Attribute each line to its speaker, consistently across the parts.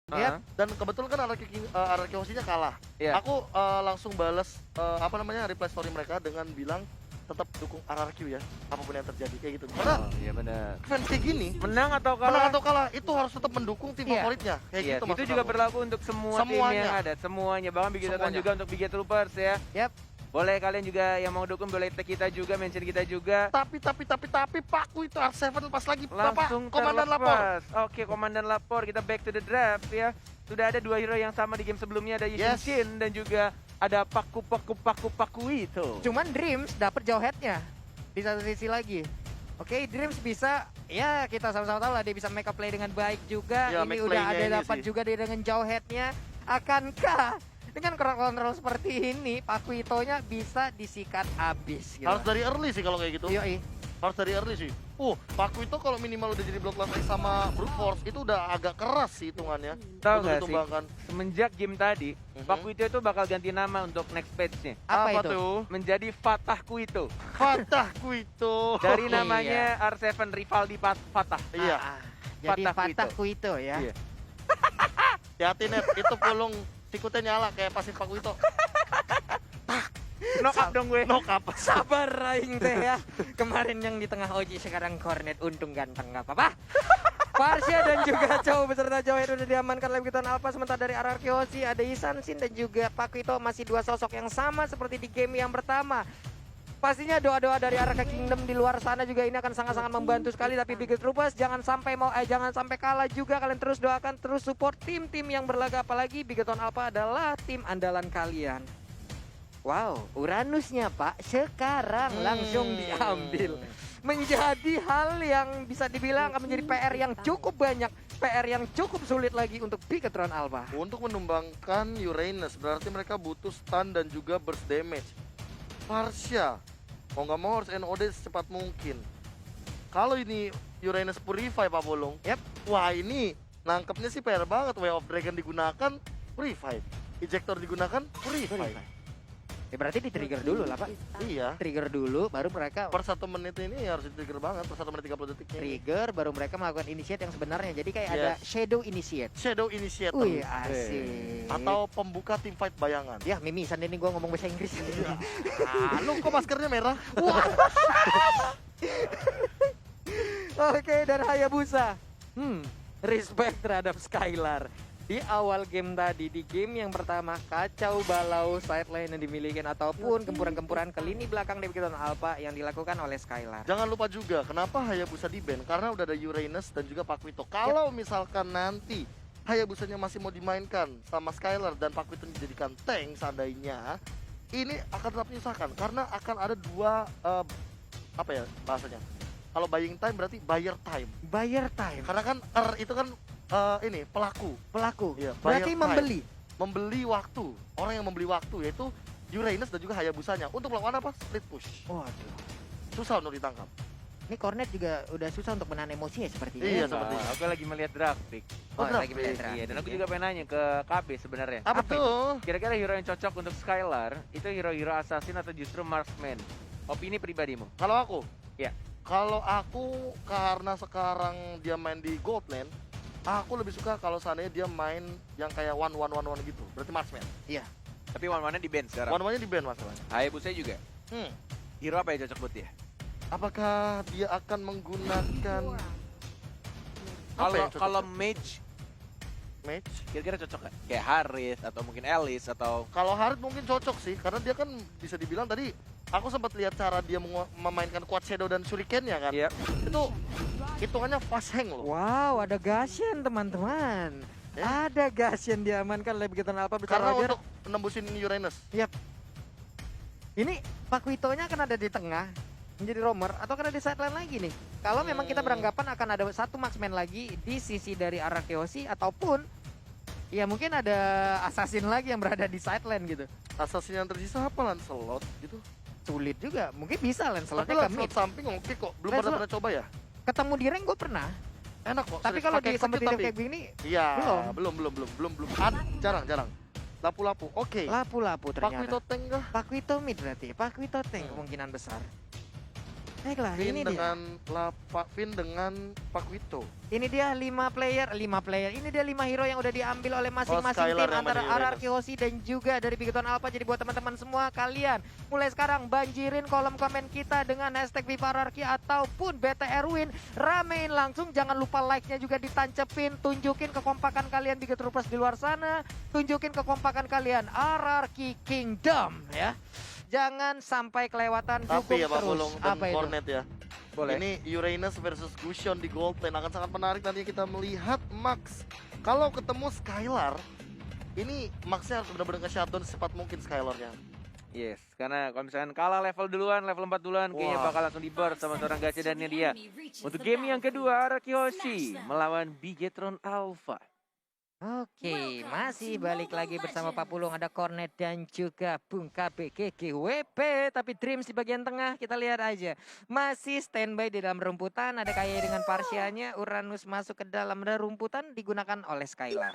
Speaker 1: Iya.
Speaker 2: Dan kebetulan kan Araki Hoshinya kalah.
Speaker 1: Iya.
Speaker 2: Aku langsung balas reply story mereka dengan bilang tetap dukung RRQ ya, apapun yang terjadi kayak gitu. Karena
Speaker 1: Iya benar.
Speaker 2: fans kayak gini,
Speaker 1: Menang atau
Speaker 2: menang
Speaker 1: kalah?
Speaker 2: atau kalah itu harus tetap mendukung tim
Speaker 3: Iya.
Speaker 2: favoritnya. Kayak
Speaker 1: Iya,
Speaker 2: gitu
Speaker 1: itu
Speaker 2: maksud
Speaker 1: juga
Speaker 2: aku.
Speaker 1: berlaku untuk semua tim
Speaker 2: Semuanya.
Speaker 1: yang ada, semuanya. Bahkan Bigetron
Speaker 2: Semuanya.
Speaker 1: juga untuk Biget Troopers ya.
Speaker 3: Yap.
Speaker 1: Boleh kalian juga yang mau dukung boleh tag kita juga, mention kita juga.
Speaker 2: Tapi Paku itu R7 pas lagi Bapak
Speaker 1: Langsung
Speaker 2: komandan lapor.
Speaker 1: terlepas. Oke, komandan lapor. Kita back to the draft ya. Sudah ada 2 hero yang sama di game sebelumnya, ada Yushin
Speaker 2: Yes.
Speaker 1: Shin dan juga ada Paku itu.
Speaker 3: Cuman Dreams dapat jauh headnya di satu sisi lagi. Oke, Dreams bisa, ya kita sama-sama tahu lah dia bisa make up play dengan baik juga.
Speaker 2: Ya,
Speaker 3: Ini
Speaker 2: make
Speaker 3: udah
Speaker 2: playnya
Speaker 3: ada
Speaker 2: ini
Speaker 3: dapat
Speaker 2: sih.
Speaker 3: juga dia dengan jauh headnya. Akankah dengan kontrol seperti ini Pakuitonya bisa disikat abis gitu?
Speaker 2: Harus dari early sih kalau kayak gitu.
Speaker 3: Yoi.
Speaker 2: Harus dari early sih. Paku itu kalau minimal udah jadi block last sama brute force itu udah agak keras sih hitungannya.
Speaker 1: Tahu
Speaker 2: Untuk
Speaker 1: nggak sih?
Speaker 2: ditumbangkan.
Speaker 1: Semenjak game tadi,
Speaker 2: Mhm.
Speaker 1: Pakuito itu bakal ganti nama untuk next page-nya.
Speaker 3: Apa itu?
Speaker 2: tuh?
Speaker 1: Menjadi Fatah Kuito.
Speaker 2: Fatahku itu.
Speaker 1: Dari
Speaker 3: Iya.
Speaker 1: namanya R7 Rivaldi Fatah.
Speaker 2: Iya.
Speaker 3: Jadi
Speaker 1: Fatah
Speaker 3: Fatah Kuito ya.
Speaker 1: Iya.
Speaker 2: Hati-hati net, itu pulung sikutnya nyala kayak pasif Paku itu.
Speaker 1: Knock up dong gue.
Speaker 2: Knock up.
Speaker 3: Sabar Raing teh ya. Kemarin yang di tengah Oji sekarang Cornet, untung ganteng nggak apa-apa. Farsha dan juga Chow beserta Joey udah diamankan oleh Bigetron Alpha. Sementara dari RRQ Hoshi ada Isan Shin dan juga Pakuito masih dua sosok yang sama seperti di game yang pertama. Pastinya doa-doa dari RRQ Kingdom di luar sana juga ini akan sangat-sangat membantu sekali. Tapi Biget Troopers jangan sampai jangan sampai kalah juga. Kalian terus doakan, terus support tim-tim yang berlaga. Apalagi Bigetron Alpha adalah tim andalan kalian. Wow, Uranusnya Pak sekarang langsung diambil. Menjadi hal yang bisa dibilang akan menjadi PR yang cukup banyak, PR yang cukup sulit lagi untuk Bigetron Alpha.
Speaker 2: Untuk menumbangkan Uranus berarti mereka butuh stun dan juga burst damage. Farsha mau nggak mau harus NOD secepat mungkin. Kalau ini Uranus Purify Pak Bolong,
Speaker 3: Yap.
Speaker 2: wah ini nangkepnya sih PR banget. Way of Dragon digunakan Purify, Ejector digunakan Purify.
Speaker 3: Ya berarti di trigger dulu lah Pak.
Speaker 2: Iya.
Speaker 3: Trigger dulu baru mereka
Speaker 2: Per 1 menit ini harus di trigger banget, per 1 menit 30 detiknya.
Speaker 3: trigger baru mereka melakukan initiate yang sebenarnya. Jadi kayak ada
Speaker 2: Yes.
Speaker 3: shadow initiate.
Speaker 2: Shadow Initiator.
Speaker 3: Wih asik.
Speaker 2: Atau pembuka team fight bayangan.
Speaker 3: ya mimisan ini gua ngomong bahasa Inggris.
Speaker 2: Lu kok maskernya merah?
Speaker 3: Oke, dan Hayabusa. Respect terhadap Skylar. Di awal game tadi, di game yang pertama, kacau balau sideline yang dimiliki ataupun gempuran-gempuran ke lini belakang dari Bigetron Alpha yang dilakukan oleh Skylar.
Speaker 2: Jangan lupa juga kenapa Hayabusa di ban, karena udah ada Uranus dan juga Pakuito. Kalau misalkan nanti Hayabusanya masih mau dimainkan sama Skylar dan Pakuito dijadikan tank seandainya, ini akan tetap menyusahkan karena akan ada dua apa ya bahasanya? Kalau buying time berarti buyer time.
Speaker 3: Buyer time.
Speaker 2: Karena kan itu kan ini pelaku. Iya, buyer
Speaker 3: Berarti
Speaker 2: time. Membeli waktu. Orang yang membeli waktu yaitu Uranus dan juga Hayabusanya untuk melakukan apa? Split push.
Speaker 3: Waduh.
Speaker 2: Susah untuk ditangkap.
Speaker 3: Ini Cornet juga udah susah untuk menahan emosi ya sepertinya.
Speaker 2: Iya,
Speaker 3: ya?
Speaker 2: seperti itu.
Speaker 1: Aku lagi melihat grafik.
Speaker 3: Oh,
Speaker 2: draft
Speaker 3: lagi melihat
Speaker 2: pick.
Speaker 3: draft
Speaker 1: Iya, dan aku
Speaker 3: pick,
Speaker 1: juga pengen nanya ke KB sebenarnya.
Speaker 2: Apa
Speaker 3: Apa
Speaker 2: tuh?
Speaker 1: Kira-kira hero yang cocok untuk Skylar itu hero-hero assassin atau justru marksman? Opini pribadimu?
Speaker 2: Kalau aku?
Speaker 1: Iya.
Speaker 2: Kalau aku karena sekarang dia main di Gold Lane, aku lebih suka kalau seandainya dia main yang kayak 1-1-1-1 gitu. Berarti marksman.
Speaker 1: Tapi one-one-nya di bench sekarang.
Speaker 2: 1-1-nya di ban masalahnya.
Speaker 1: Hayabusa juga.
Speaker 2: Hmm.
Speaker 1: Hero apa yang cocok buat dia?
Speaker 2: Apakah dia akan menggunakan apa
Speaker 1: Kalau
Speaker 2: yang cocok?
Speaker 1: kalau mage
Speaker 2: match?
Speaker 1: kira-kira cocok nggak? Kayak Harith atau mungkin Alice atau
Speaker 2: Kalau Harit mungkin cocok sih, karena dia kan bisa dibilang tadi aku sempat lihat cara dia memainkan Quad Shadow dan Shuriken-nya kan.
Speaker 1: Iya.
Speaker 2: Itu hitungannya fast hang loh.
Speaker 3: Wow, ada Gashen teman-teman. Ada Gashen diamankan oleh Bigetron Alpha
Speaker 2: Karena
Speaker 3: bercara
Speaker 2: untuk nembusin Uranus.
Speaker 3: Ini Pakuitonya akan ada di tengah menjadi roamer atau akan ada di sideline lagi nih. Kalau memang kita beranggapan akan ada satu marksman lagi di sisi dari RRQ Hoshi ataupun ya mungkin ada assassin lagi yang berada di sideline gitu.
Speaker 2: Assassin yang tersisa apa Lancelot gitu.
Speaker 3: Sulit juga, mungkin bisa
Speaker 2: Tapi
Speaker 3: Lancelotnya ke
Speaker 2: Lancelot
Speaker 3: mid.
Speaker 2: samping oke kok. Belum
Speaker 3: Lancelot-
Speaker 2: pernah coba ya?
Speaker 3: Ketemu di rank gue pernah,
Speaker 2: Enak kok.
Speaker 3: tapi
Speaker 2: serius.
Speaker 3: kalau
Speaker 2: Pakai
Speaker 3: di
Speaker 2: execute
Speaker 3: kompetitif
Speaker 2: tapi.
Speaker 3: kayak gini
Speaker 2: Iya,
Speaker 3: belum.
Speaker 2: belum. Jarang. Lapu-lapu. Oke.
Speaker 3: lapu-lapu ternyata.
Speaker 2: Pakuito tank kah?
Speaker 3: Pakuito mid berarti, Pakuito tank kemungkinan besar. Baiklah,
Speaker 2: Finn
Speaker 3: ini dia.
Speaker 2: dengan Finn dengan Paquito.
Speaker 3: Ini dia 5 player. Ini dia 5 hero yang udah diambil oleh masing-masing
Speaker 2: Skylar
Speaker 3: tim
Speaker 2: yang
Speaker 3: antara
Speaker 2: main
Speaker 3: RRQ Hoshi dan juga dari Bigoton Alpha. Jadi buat teman-teman semua, kalian mulai sekarang banjirin kolom komen kita dengan hashtag #VivaRRQ ataupun BTRWin. Ramein langsung, jangan lupa like-nya juga ditancepin. Tunjukin kekompakan kalian Bigot Troopers di luar sana. Tunjukin kekompakan kalian RRQ Kingdom ya. Jangan sampai kelewatan, dukung
Speaker 2: Tapi ya Pak
Speaker 3: terus.
Speaker 2: Pulung dan
Speaker 3: Apa itu?
Speaker 2: Cornet ya.
Speaker 1: Boleh.
Speaker 2: Ini Uranus versus Gusion di gold lane akan sangat menarik nantinya kita melihat Max. Kalau ketemu Skylar, ini Maxnya harus benar-benar nge-shutdown secepat mungkin Skylarnya.
Speaker 1: Yes, karena kalau misalkan kalah level duluan, level 4 duluan, kayaknya
Speaker 2: Wah.
Speaker 1: bakal langsung di-burst sama seorang gacha dan dia. Untuk game yang kedua, RRQ Hoshi melawan Bigetron Alpha.
Speaker 3: Oke, masih balik lagi bersama Pak Pulung, ada Cornet dan juga Bung KBGG WP. Tapi Dreams di bagian tengah, kita lihat aja. Masih standby di dalam rumputan, ada Kaya dengan Parsianya. Uranus masuk ke dalam rumputan, digunakan oleh Skylar.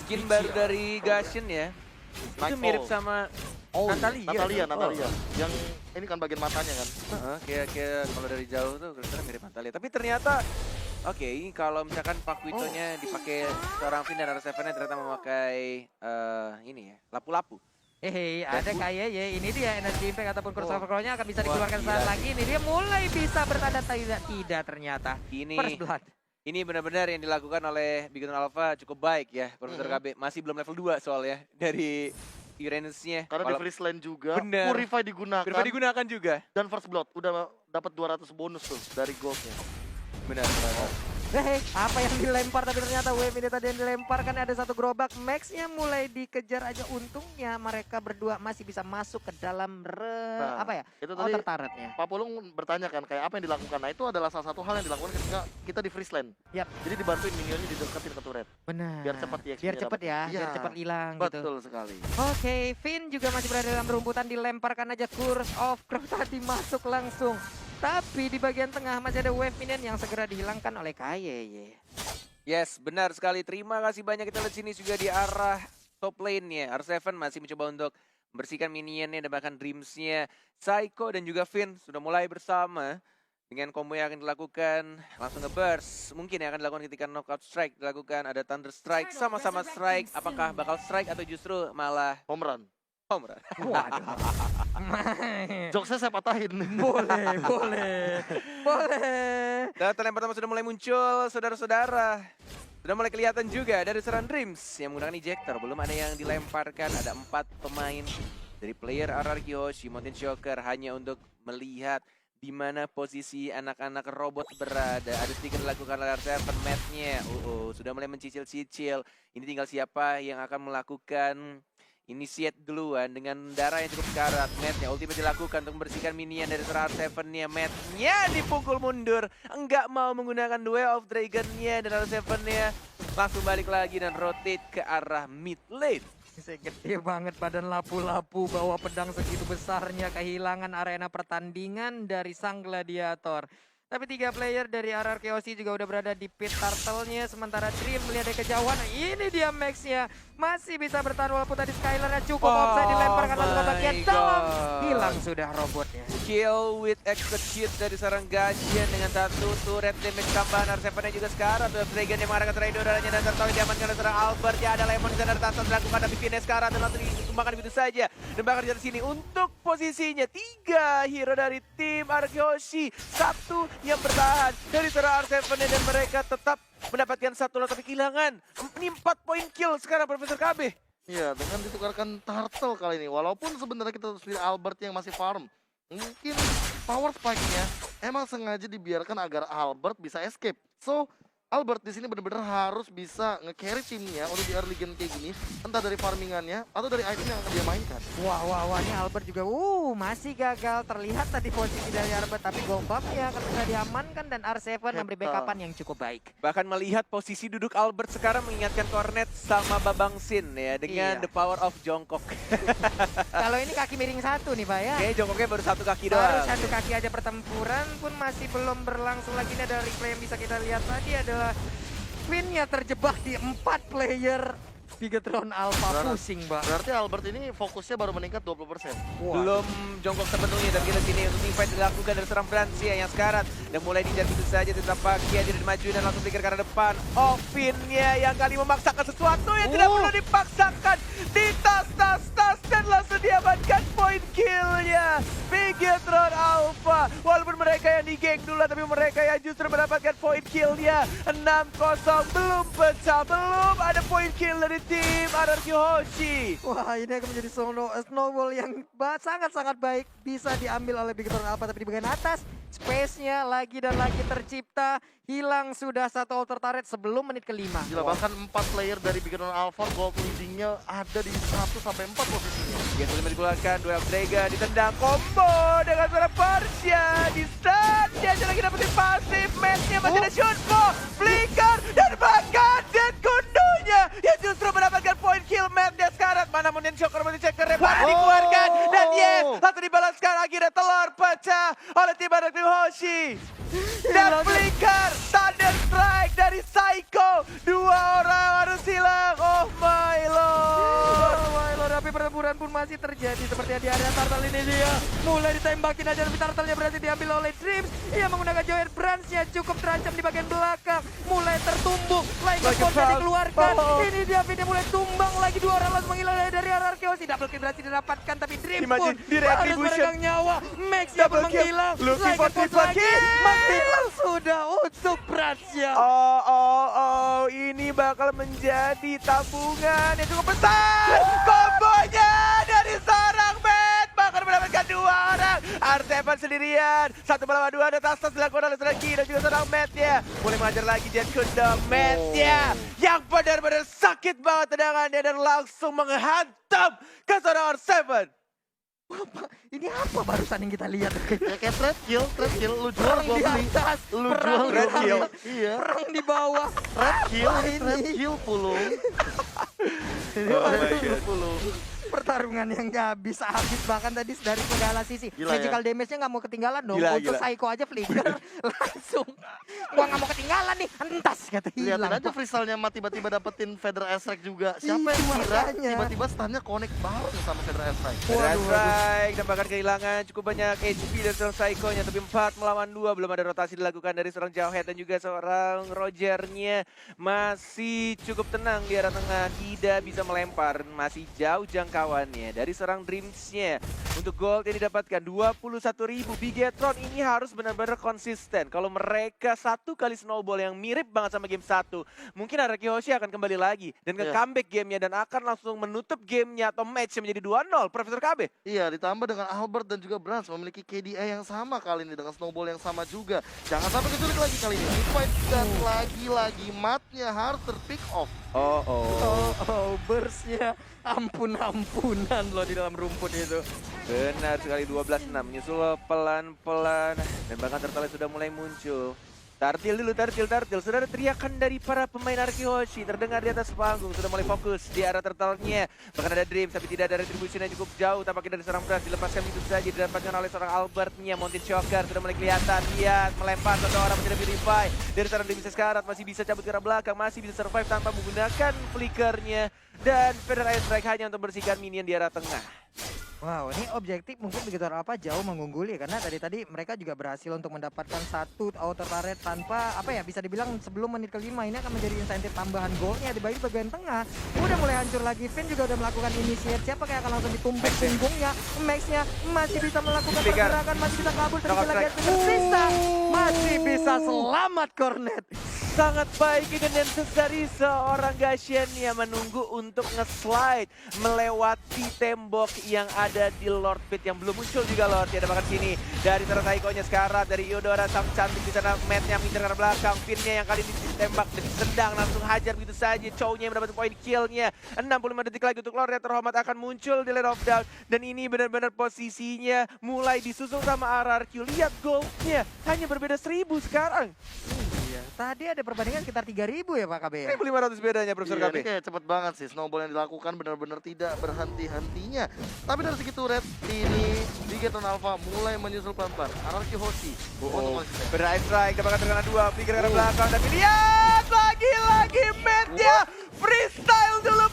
Speaker 1: Skin baru dari Gashin ya. Itu
Speaker 2: Nightfall.
Speaker 1: mirip sama Natalia.
Speaker 2: Natalia. Yang ini kan bagian matanya kan.
Speaker 1: Kayak kalau dari jauh tuh kelihatan mirip Natalia. Tapi ternyata oke, kalau misalkan Paquito-nya dipakai seorang Finn dan R7-nya ternyata memakai ini ya, lapu-lapu.
Speaker 3: Ada Kaya ya, ini dia energy impact ataupun crossover claw-nya akan bisa
Speaker 1: Wah,
Speaker 3: dikeluarkan
Speaker 1: gila
Speaker 3: saat
Speaker 1: sih.
Speaker 3: lagi. Ini dia mulai bisa bertanda tidak ternyata. First blood.
Speaker 1: Ini benar-benar yang dilakukan oleh Bigetron Alpha cukup baik ya, Profesor KB. Masih belum level 2 soalnya dari Uranus-nya.
Speaker 2: Karena di freeze lane juga,
Speaker 1: Bener.
Speaker 2: Purify digunakan,
Speaker 1: digunakan juga.
Speaker 2: dan first blood udah dapat 200 bonus tuh dari goldnya.
Speaker 1: Benar.
Speaker 3: Apa yang dilempar tapi ternyata wave ini tadi yang dilemparkan ada satu gerobak. Max-nya mulai dikejar aja, untungnya mereka berdua masih bisa masuk ke dalam
Speaker 2: Nah,
Speaker 3: apa ya?
Speaker 2: Itu tadi
Speaker 3: Turret-nya.
Speaker 2: Pak Pulung bertanya kan kayak apa yang dilakukan. Nah itu adalah salah satu hal yang dilakukan ketika kita di freeze lane.
Speaker 3: Yap.
Speaker 2: Jadi dibantuin minionnya dideketin ke turret.
Speaker 3: Benar.
Speaker 2: Biar cepat di
Speaker 3: Biar cepet ya,
Speaker 2: Iya,
Speaker 3: biar cepet hilang gitu.
Speaker 2: Betul sekali.
Speaker 3: Oke, Finn juga masih berada dalam rumputan, dilemparkan aja Curse of Crow tadi masuk langsung. Tapi di bagian tengah masih ada wave minion yang segera dihilangkan oleh Kaye.
Speaker 1: Yes, benar sekali. Terima kasih banyak. Kita lihat sini juga di arah top lane-nya. R7 masih mencoba untuk membersihkan minionnya dan bahkan Dreams-nya. Psycho dan juga Finn sudah mulai bersama dengan combo yang akan dilakukan. Langsung nge-burst. Mungkin yang akan dilakukan ketika knockout strike dilakukan. Ada Thunder Strike, sama-sama strike. Apakah bakal strike atau justru malah
Speaker 2: Home run.
Speaker 1: home run?
Speaker 3: Waduh.
Speaker 2: Jokesnya saya patahin.
Speaker 3: boleh.
Speaker 1: Dan talent pertama sudah mulai muncul, saudara-saudara. Sudah mulai kelihatan juga dari seorang Dreams yang menggunakan ejector. Belum ada yang dilemparkan, ada 4 pemain dari player RRQ Hoshi, Mountain Shocker hanya untuk melihat di mana posisi anak-anak robot berada. Ada sedikit dilakukan oleh R7, match-nya. Sudah mulai mencicil-cicil. Ini tinggal siapa yang akan melakukan initiate duluan dengan darah yang cukup sekarat. Match-nya ultimate dilakukan untuk membersihkan minion dari serangan R7-nya. Match-nya dipukul mundur. Enggak mau menggunakan Way of Dragon-nya dan R7-nya langsung balik lagi dan rotate ke arah mid lane.
Speaker 3: Gede banget badan lapu-lapu, bawa pedang segitu besarnya, kehilangan arena pertandingan dari sang gladiator. Tapi 3 player dari RRQ Hoshi juga udah berada di pit turtle-nya. Sementara Dream melihat dari kejauhan. Ini dia Max-nya. Masih bisa bertahan walaupun tadi Skylar-nya cukup offside, dilemparkan satu kotaknya dalam. Hilang sudah robotnya.
Speaker 1: Kill with execute dari seorang Gashian dengan satu turret damage tambahan. R7-nya juga sekarang. Tuh Dragon yang mengarahkan serai udara-nya dan tertawa diamankan oleh seorang Albert. Ya ada Lemon di sana Tasan dilakukan tapi Finn sekarang dan langsung ditumbangkan begitu saja. Dan bahkan dari sini untuk posisinya 3 hero dari tim RRQ Hoshi. 1 yang bertahan dari seorang R7 dan mereka tetap mendapatkan 1 lot tapi kehilangan. Ini 4 poin kill sekarang Profesor KB.
Speaker 2: Iya, dengan ditukarkan turtle kali ini. Walaupun sebenarnya kita sendiri Albert yang masih farm. Mungkin power spike-nya emang sengaja dibiarkan agar Albert bisa escape. So, Albert di sini benar-benar harus bisa nge-carry timnya untuk di early game kayak gini, entah dari farmingannya atau dari item yang akan dia mainkan.
Speaker 3: Wah, ini Albert juga masih gagal. Terlihat tadi posisi dari Albert, tapi Gobab-nya ketika diamankan dan R7 memberi backupan yang cukup baik.
Speaker 1: Bahkan melihat posisi duduk Albert sekarang mengingatkan Cornet sama Babang Sin ya dengan
Speaker 3: Iya.
Speaker 1: the power of jongkok.
Speaker 3: Kalau ini kaki miring 1 nih Pak ya.
Speaker 1: Kayaknya jongkoknya baru 1 kaki
Speaker 3: Baru
Speaker 1: doang.
Speaker 3: 1 kaki aja, pertempuran pun masih belum berlangsung lagi. Ini ada replay yang bisa kita lihat tadi adalah Finn-nya terjebak di 4 player Bigetron Alpha
Speaker 2: Berarti-
Speaker 3: pusing, Mbak.
Speaker 2: Berarti Albert ini fokusnya baru meningkat 20%.
Speaker 1: Belum jongkok sepenuhnya dan kita sini untuk teamfight dilakukan dari serang Francia yang sekarat dan mulai dijar gitu saja tetap Kia jadi dimaju dan langsung pikir ke arah depan. Ovinnya yang kali memaksakan sesuatu yang tidak perlu dipaksakan di tas dan langsung diamankan point killnya Bigetron Alpha. Walaupun mereka yang digeng dulu tapi mereka yang justru mendapatkan point killnya 6-0 belum pecah, belum ada point kill dari tim Anarchy Hoshi.
Speaker 3: Wah, ini akan menjadi snowball yang sangat-sangat baik. Bisa diambil oleh Bigetron Alpha, tapi di bagian atas space-nya lagi dan lagi tercipta. Hilang sudah satu alter turret sebelum menit kelima.
Speaker 2: Gila, bahkan 4 player dari Bigetron Alpha gold leading-nya ada di 1 sampai 4 posisinya.
Speaker 1: Yang kelima dikeluarkan, duel Dragon ditendang combo dengan suara Persia di stun. Dia aja lagi dapetin pasif, match-nya masih ada Shunpo, Flicker, dan bahkan Jet Kundonya yang justru mendapatkan point kill match-nya sekarang. Mana Mountain Shocker, Mountain Checker, Repar dikeluarkan, dan yes, langsung dibalaskan akhirnya telur pecah oleh tim Anarchy Hoshi. Dan Flicker, Thunder Strike dari Psycho, 2 orang harus hilang, oh my lord.
Speaker 3: Oh my lord, tapi pertempuran pun masih terjadi seperti yang di area Turtle ini dia. Mulai ditembakin aja tapi Turtle-nya berhasil diambil oleh Dreams. Ia menggunakan Joyer Branch-nya cukup terancam di bagian belakang. Mulai tertumbuk, Like a Force dikeluarkan. Ini dia Vini mulai tumbang lagi, 2 orang langsung menghilang dari Anarchy Hoshi. Double kill berhasil didapatkan tapi Dreams pun
Speaker 1: Imagine, di
Speaker 3: harus
Speaker 1: retribution.
Speaker 3: meregang nyawa. Max-nya pun
Speaker 1: Double kill.
Speaker 3: menghilang.
Speaker 1: Luffy
Speaker 3: Like a
Speaker 1: for
Speaker 3: Force
Speaker 1: triple
Speaker 3: lagi
Speaker 1: kill.
Speaker 3: menghilang sudah untuk Branch-nya.
Speaker 1: Oh, ini bakal menjadi tabungan yang cukup besar. Kombonya dari seorang Matt bakal mendapatkan 2 orang. R7 sendirian, 1 melawan 2 ada tas dilakukan oleh seorang Ki dan juga seorang Matt-nya. Mulai mengajar lagi Jet Kundang, Matt-nya yang benar-benar sakit banget tendangannya dan langsung menghantam ke seorang R7.
Speaker 3: Ini apa barusan yang kita lihat?
Speaker 2: Ya kayak trade kill, lu jual
Speaker 3: Perang
Speaker 2: gua
Speaker 3: di
Speaker 2: beli.
Speaker 3: atas,
Speaker 2: Lu
Speaker 3: perang
Speaker 2: jual
Speaker 3: di
Speaker 2: gua
Speaker 1: Red kill.
Speaker 2: beli. Iya.
Speaker 3: Perang di bawah.
Speaker 2: Trade kill pulung. Pulung.
Speaker 3: Pertarungan yang gak bisa habis, bahkan tadi dari segala sisi.
Speaker 2: Gila,
Speaker 3: Magical damage-nya gak mau ketinggalan dong.
Speaker 1: Gila,
Speaker 3: Untuk
Speaker 1: gila.
Speaker 3: Psycho aja Flicker langsung. Gua gak mau ketinggalan nih, entas kata hilang.
Speaker 2: Lihatin aja freestyle-nya mah tiba-tiba dapetin Feder Strike juga. Siapa
Speaker 3: Iya,
Speaker 2: yang kira
Speaker 3: makanya.
Speaker 2: tiba-tiba stunnya connect bareng sama Feder Strike.
Speaker 1: Federal Strike dan bahkan kehilangan cukup banyak HP dari seorang Psycho-nya. Tapi 4 melawan 2 belum ada rotasi dilakukan dari seorang Jawhead dan juga seorang Roger-nya. Masih cukup tenang di arah tengah, tidak bisa melempar, masih jauh jangkauannya. Dari seorang Dreams-nya untuk gold yang didapatkan 21.000. Bigetron ini harus benar-benar konsisten. Kalau mereka 1 kali snowball yang mirip banget sama game 1, mungkin Anarchy Hoshi akan kembali lagi dan ke
Speaker 2: Iya.
Speaker 1: comeback gamenya dan akan langsung menutup gamenya atau match menjadi 2-0. Profesor KB.
Speaker 2: Iya, ditambah dengan Albert dan juga Branch memiliki KDA yang sama kali ini dengan snowball yang sama juga. Jangan sampai keculik lagi kali ini. Fight dan lagi-lagi matnya harus terpick off.
Speaker 3: Burst-nya ampun-ampunan loh di dalam rumput itu.
Speaker 1: Benar sekali, 12-6 menyusul pelan-pelan dan bahkan Turtle sudah mulai muncul. Tartil dulu, tartil. Sudah ada teriakan dari para pemain Anarchy Hoshi terdengar di atas panggung. Sudah mulai fokus di arah Turtle-nya. Bahkan ada Dreams tapi tidak ada retribution yang cukup jauh. Tampaknya dari seorang Brass dilepaskan itu saja. Didapatkan oleh seorang Albert-nya. Mountain Shocker sudah mulai kelihatan. Lihat, melempar satu orang menjadi Purify. Dari seorang Dreams sekarat masih bisa cabut ke arah belakang. Masih bisa survive tanpa menggunakan flickernya. Dan Federal Strike hanya untuk bersihkan minion di arah tengah.
Speaker 3: Wow, ini objektif mungkin begitu apa jauh mengungguli karena tadi mereka juga berhasil untuk mendapatkan 1 auto turret tanpa apa ya, bisa dibilang sebelum menit kelima ini akan menjadi insentif tambahan golnya di bagian tengah. Udah mulai hancur lagi, Finn juga udah melakukan initiate, siapa kayak akan langsung ditumpuk punggungnya. Max-nya masih bisa melakukan pergerakan, masih bisa kabur tapi lagi tersisa. Masih bisa selamat Cornet.
Speaker 1: Sangat baik ini dan dari seorang Gashen yang menunggu untuk nge-slide melewati tembok yang ada di Lord Pit yang belum muncul juga Lord. Dia dapatkan sini dari Taiko-nya sekarang dari Eudora sang cantik di sana, Matt-nya minta ke belakang, Finn-nya yang kali ini ditembak dan ditendang langsung hajar begitu saja. Chow-nya yang mendapat poin kill-nya. 65 detik lagi untuk Lord yang terhormat akan muncul di Land of Doubt dan ini benar-benar posisinya mulai disusul sama RRQ. Lihat gold-nya hanya berbeda 1000 sekarang.
Speaker 3: Iya, tadi ada perbandingan sekitar 3.000 ya Pak KB ya?
Speaker 1: 1.500 bedanya Profesor
Speaker 2: Iya,
Speaker 1: KB.
Speaker 2: ini kayak cepet banget sih. Snowball yang dilakukan benar-benar tidak berhenti-hentinya. Tapi dari segi turret, ini Bigetron Alpha mulai menyusul pelan-pelan. Anarchy Hoshi untuk konsisten.
Speaker 1: Berai strike, dapatkan terkena 2, pikir ke arah belakang, tapi lihat lagi-lagi Matt-nya freestyle dulu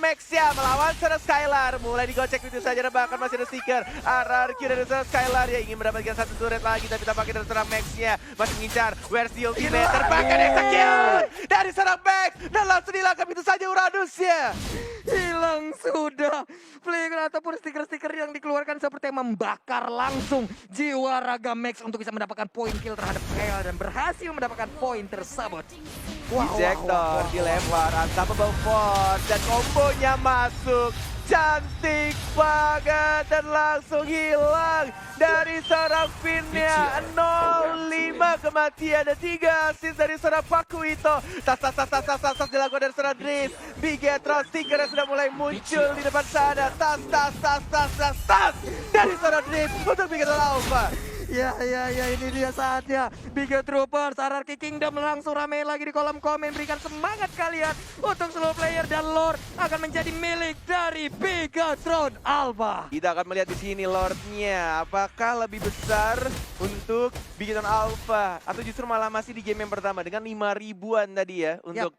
Speaker 1: Max-nya melawan seorang Skylar. Mulai digocek itu saja dan bahkan masih ada Seeker. RRQ dari seorang Skylar yang ingin mendapatkan satu turret lagi. Tapi tampaknya dari seorang Max-nya masih mengincar. Where's the ultimate? Terbakar execute dari seorang Max. Dan langsung dilangkap itu saja Uranusnya.
Speaker 3: Hilang sudah. Flicker ataupun stiker-stiker yang dikeluarkan seperti membakar langsung jiwa raga Max untuk bisa mendapatkan poin kill terhadap Kyle dan berhasil mendapapkan poin tersebut.
Speaker 1: Ejector dilempar Unstoppable Force dan kombonya masuk. Cantik banget dan langsung hilang dari seorang Finnya. 0-5 kematian dan 3 assist dari seorang Pakuito. Tas dilakukan dari seorang Dream. Bigetron Sticker yang sudah mulai muncul di depan sana. Tas dari seorang Dream untuk Bigetron Alpha.
Speaker 3: Ya, ini dia saatnya. Biga Troopers, RRQ Kingdom langsung rame lagi di kolom komen. Berikan semangat kalian untuk seluruh player dan Lord akan menjadi milik dari Bigatron Alpha.
Speaker 1: Kita akan melihat di sini Lordnya. Apakah lebih besar untuk Bigatron Alpha atau justru malah masih di game yang pertama dengan 5.000-an tadi ya untuk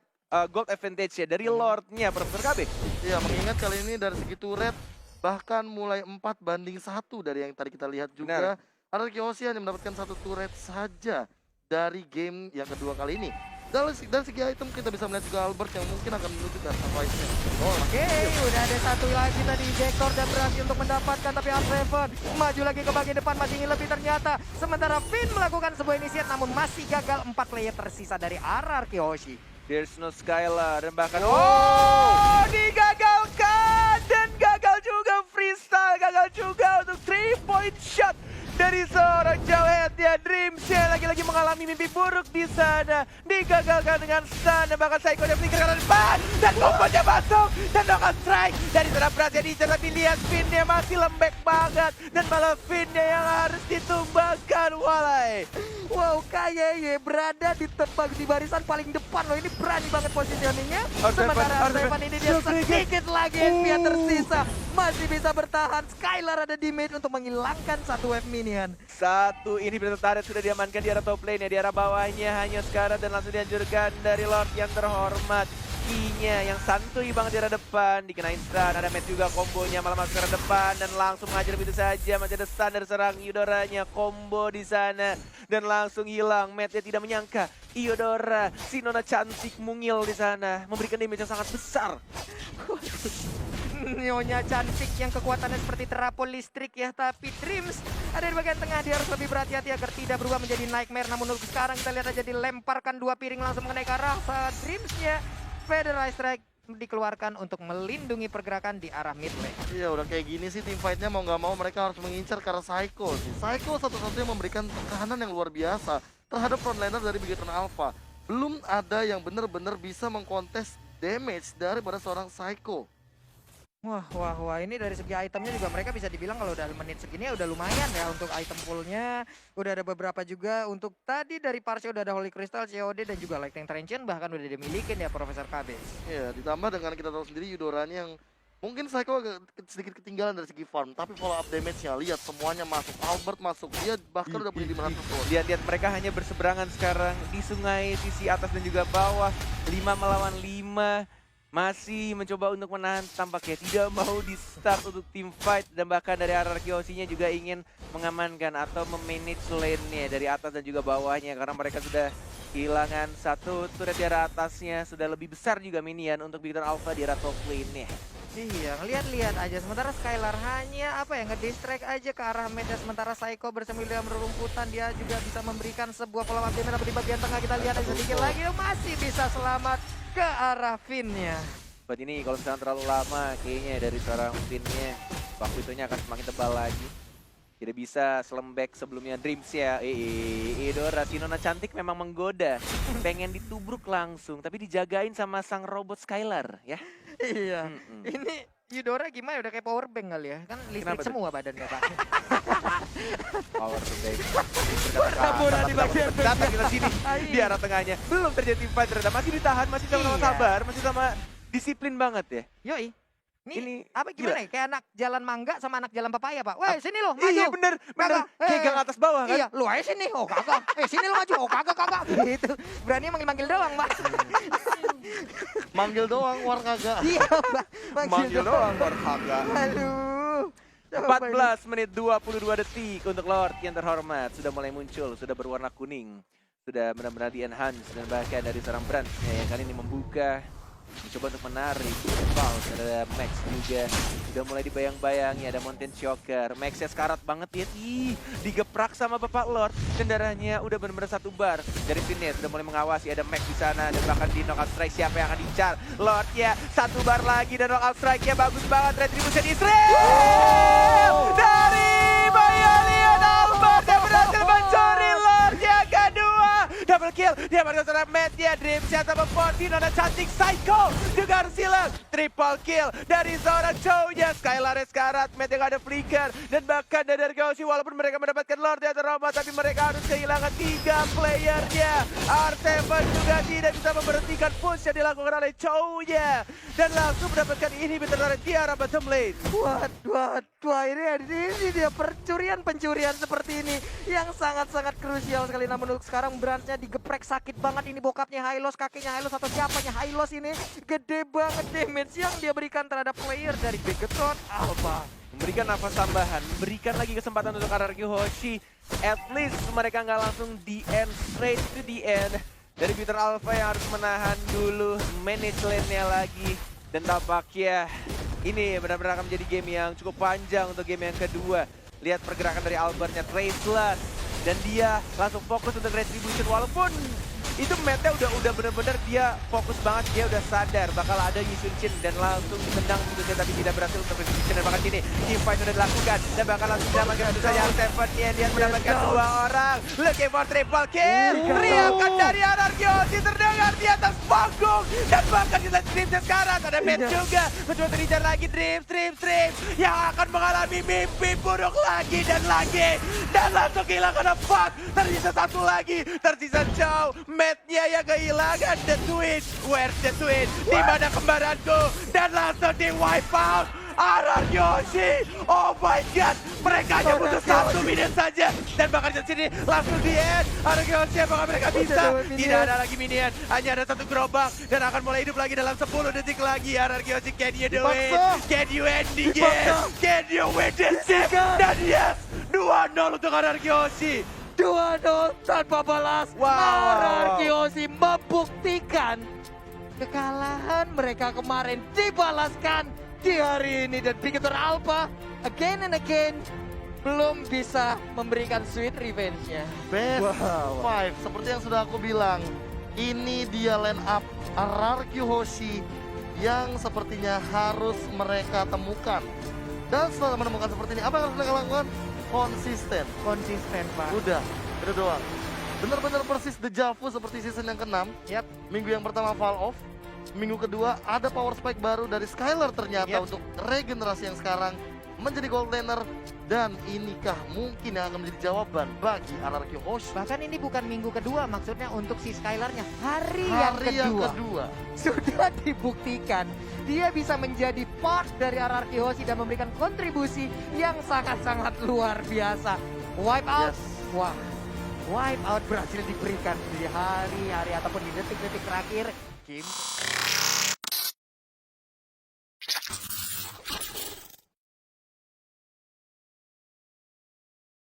Speaker 1: gold advantage ya dari Lordnya, Profesor KB.
Speaker 2: Iya, mengingat kali ini dari segi turret bahkan mulai 4-1 dari yang tadi kita lihat juga. RRQ Ocean yang mendapatkan satu turret saja dari game yang kedua kali ini. Dan segi item kita bisa melihat juga Albert yang mungkin akan menuju ke Surprise-nya.
Speaker 3: Oke, udah ada satu lagi tadi Ejector dan berhasil untuk mendapatkan, tapi Unraven maju lagi ke bagian depan, masih ingin lebih ternyata. Sementara Finn melakukan sebuah inisiat namun masih gagal. 4 player tersisa dari RRQ Hoshi.
Speaker 1: There's no Skylar dan bahkan digagalkan dan gagal juga freestyle, gagal juga untuk 3-point shot dari seorang Jawhead ya. Dreams-nya lagi-lagi mengalami mimpi buruk di sana. Digagalkan dengan stun dan bahkan Psycho dan Flicker ke depan. Dan kombonya masuk dan knockout strike dari seorang Prasia di cara lihat Finn-nya masih lembek banget. Dan malah Finn-nya yang harus ditumbangkan walai.
Speaker 3: Wow, KYY berada di barisan paling depan loh. Ini berani banget positioningnya. Sementara Arsevan ini dia sedikit lagi XP yang tersisa. Masih bisa bertahan. Skylar ada di mid untuk menghilangkan satu wave minion.
Speaker 1: Satu ini turret sudah diamankan di arah top lane ya. Di arah bawahnya hanya sekarang dan langsung dihancurkan dari Lord yang terhormat. Nya yang santuy banget di arah depan, dikenain stun, ada Matt juga kombonya malah masuk ke arah depan dan langsung mengajar begitu saja. Masih ada stun dari serang Eudoranya, combo di sana dan langsung hilang. Matt-nya tidak menyangka Eudora, si Nona cantik mungil di sana, memberikan damage yang sangat besar.
Speaker 3: Nyonya cantik yang kekuatannya seperti terapol listrik ya, tapi Dreams ada di bagian tengah. Dia harus lebih berhati-hati agar tidak berubah menjadi nightmare. Namun untuk sekarang kita lihat aja dilemparkan 2 piring langsung mengenai ke arah Dreams-nya. Federal Strike dikeluarkan untuk melindungi pergerakan di arah mid lane.
Speaker 2: Iya, udah kayak gini sih tim fight-nya mau nggak mau mereka harus mengincar ke arah Psycho sih. Psycho satu-satunya memberikan tekanan yang luar biasa terhadap frontliner dari Bigatron Alpha. Belum ada yang benar-benar bisa mengkontes damage daripada seorang Psycho.
Speaker 3: Wah, ini dari segi itemnya juga mereka bisa dibilang kalau udah menit segini udah lumayan ya untuk item poolnya. Udah ada beberapa juga untuk tadi dari Parsia udah ada Holy Crystal, COD dan juga Lightning Transient bahkan udah dimiliki ya Profesor KB.
Speaker 2: Iya, ditambah dengan kita tahu sendiri Eudoranya yang mungkin Psycho agak sedikit ketinggalan dari segi farm, tapi follow up damage-nya lihat semuanya masuk. Albert masuk, dia bahkan udah punya 500 gold.
Speaker 1: Lihat mereka hanya berseberangan sekarang di sungai sisi atas dan juga bawah. 5 melawan 5. Masih mencoba untuk menahan, tampaknya tidak mau di start untuk team fight. Dan bahkan dari RRQ Hoshi-nya juga ingin mengamankan atau memanage lane-nya dari atas dan juga bawahnya. Karena mereka sudah kehilangan satu turret di arah atasnya. Sudah lebih besar juga minion untuk Bigatron Alpha di arah top lane-nya.
Speaker 3: Iya, lihat-lihat aja. Sementara Skylar hanya ngedistract aja ke arah mid. Sementara Psycho bersemil dalam rerumputan, dia juga bisa memberikan sebuah follow up damage. Tapi di bagian tengah kita lihat ada sedikit lagi, masih bisa selamat ke arah Finn-nya.
Speaker 1: Buat ini kalau misalnya terlalu lama kayaknya dari seorang Finn-nya, waktu itunya akan semakin tebal lagi. Tidak bisa selembek sebelumnya Dreams ya. Eudora, si Nona cantik memang menggoda. Pengen ditubruk langsung, tapi dijagain sama sang robot Skylar ya.
Speaker 3: Iya, ini Eudora gimana udah kayak power bank kali ya? Kan listrik semua badannya Pak.
Speaker 1: Power bank.
Speaker 3: Bertaburan di bagian
Speaker 1: Datang kita sini di arah tengahnya. Belum terjadi fight ternyata, masih ditahan, masih sama sabar, masih sama disiplin banget ya.
Speaker 3: Yoi.
Speaker 1: Ini
Speaker 3: apa gimana ya? Kayak anak jalan mangga sama anak jalan papaya, Pak. Weh, sini lo, maju.
Speaker 1: Iya bener. Kayak gang atas bawah kan?
Speaker 3: Iya, lu aja sini. Oh kagak. Sini lo maju. Oh kagak. Gitu. Berani manggil-manggil doang, Pak.
Speaker 2: Manggil doang war kagak.
Speaker 3: Iya,
Speaker 1: Manggil doang Warhaga.
Speaker 3: Aduh. Coba ini.
Speaker 1: 14 menit 22 detik untuk Lord yang terhormat. Sudah mulai muncul, sudah berwarna kuning. Sudah benar-benar di-enhance dan bahkan dari seorang Branch-nya yang kali ini membuka. Mencoba untuk menarik. Pulse, ada Max juga. Sudah mulai dibayang-bayangi, ada Mountain Shocker. Max-nya sekarat banget ya. Ih, digeprak sama Bapak Lord. Kendaranya udah benar-benar satu bar. Dari sini sudah mulai mengawasi, ada Max di sana. Dan bahkan di knockout strike siapa yang akan diincar. Lord ya, satu bar lagi dan knockout strike-nya bagus banget. Retribution Israel! Dari Bayalian Albert yang berhasil mencuri Lord yang kedua. Double kill, dia berhasil serang Matt ya. Dream siapa Fortino dan cantik Psycho. Juga Arsilan, triple kill dari seorang Chow-nya. Skylar sekarat, Matt yang ada flicker. Dan bahkan dari Arkeosi walaupun mereka mendapatkan Lord yang terhormat, tapi mereka harus kehilangan 3 playernya. R7 juga tidak bisa memberhentikan push yang dilakukan oleh Chow-nya. Dan langsung mendapatkan inhibitor dari Tiara bottom lane.
Speaker 3: Waduh, ini dia pencurian seperti ini yang sangat-sangat krusial sekali. Namun untuk sekarang Branch-nya digeprek sakit banget. Ini bokapnya Hylos, kakeknya Hylos atau siapanya Hylos ini. Gede banget damage yang dia berikan terhadap player dari Begetron Alpha.
Speaker 1: Memberikan nafas tambahan, memberikan lagi kesempatan untuk RRQ Hoshi. At least mereka nggak langsung di end, straight to the end. Dari Peter Alpha yang harus menahan dulu, manage lane-nya lagi. Dan tampaknya ini benar-benar akan menjadi game yang cukup panjang untuk game yang kedua. Lihat pergerakan dari Albertnya, Traceless. Dan dia langsung fokus untuk retribution walaupun itu Meta udah bener-bener dia fokus banget, dia udah sadar bakal ada Yisun Shin dan langsung ditendang gitu tapi tidak berhasil untuk retribution. Dan bahkan sini teamfight sudah dilakukan dan bakal langsung diamankan tentu saja R7 nya. Dia mendapatkan 2 orang, looking for triple kill. Teriakan dari Anarkiosi terdengar di atas panggung dan bahkan kita Dreams sekarang ada Matt juga mencoba terhijar lagi Dreams yang akan mengalami mimpi buruk lagi dan langsung kehilangan 4. Tersisa 1 lagi, tersisa Chow. Matt-nya yang kehilangan the twin. Where's the twin? Di mana kembaranku? Dan langsung di wipe out. Yoshi, oh my god, mereka hanya butuh 1 minute saja dan bahkan di sini langsung di end. Yoshi, apakah mereka bisa? Tidak ada lagi minion, hanya ada 1 gerobak dan akan mulai hidup lagi dalam 10 detik lagi. Yoshi, can you do it? Can you end the game? Can you win this game? Dan yes, 2-0 untuk Yoshi.
Speaker 3: 2-0 tanpa balas. Anarkiosi membuktikan kekalahan mereka kemarin dibalaskan di hari ini. Dan Begetron Alpha again and again belum bisa memberikan sweet revenge-nya.
Speaker 2: Best 5, seperti yang sudah aku bilang, ini dia line up RRQ Hoshi yang sepertinya harus mereka temukan. Dan setelah menemukan seperti ini, apa yang harus mereka lakukan? Konsisten,
Speaker 3: Pak.
Speaker 2: Udah doang. Bener-bener persis deja vu seperti season yang ke-6.
Speaker 3: Yap.
Speaker 2: Minggu yang pertama fall off, minggu kedua ada power spike baru dari Skylar ternyata untuk regenerasi yang sekarang menjadi gold laner. Dan inikah mungkin yang akan menjadi jawaban bagi RRQ Hoshi?
Speaker 3: Bahkan ini bukan minggu kedua, maksudnya untuk si Skylarnya hari yang kedua. Sudah dibuktikan dia bisa menjadi part dari RRQ Hoshi dan memberikan kontribusi yang sangat-sangat luar biasa. Wipe out, wah, wipe out berhasil diberikan di hari-hari ataupun di detik-detik terakhir game.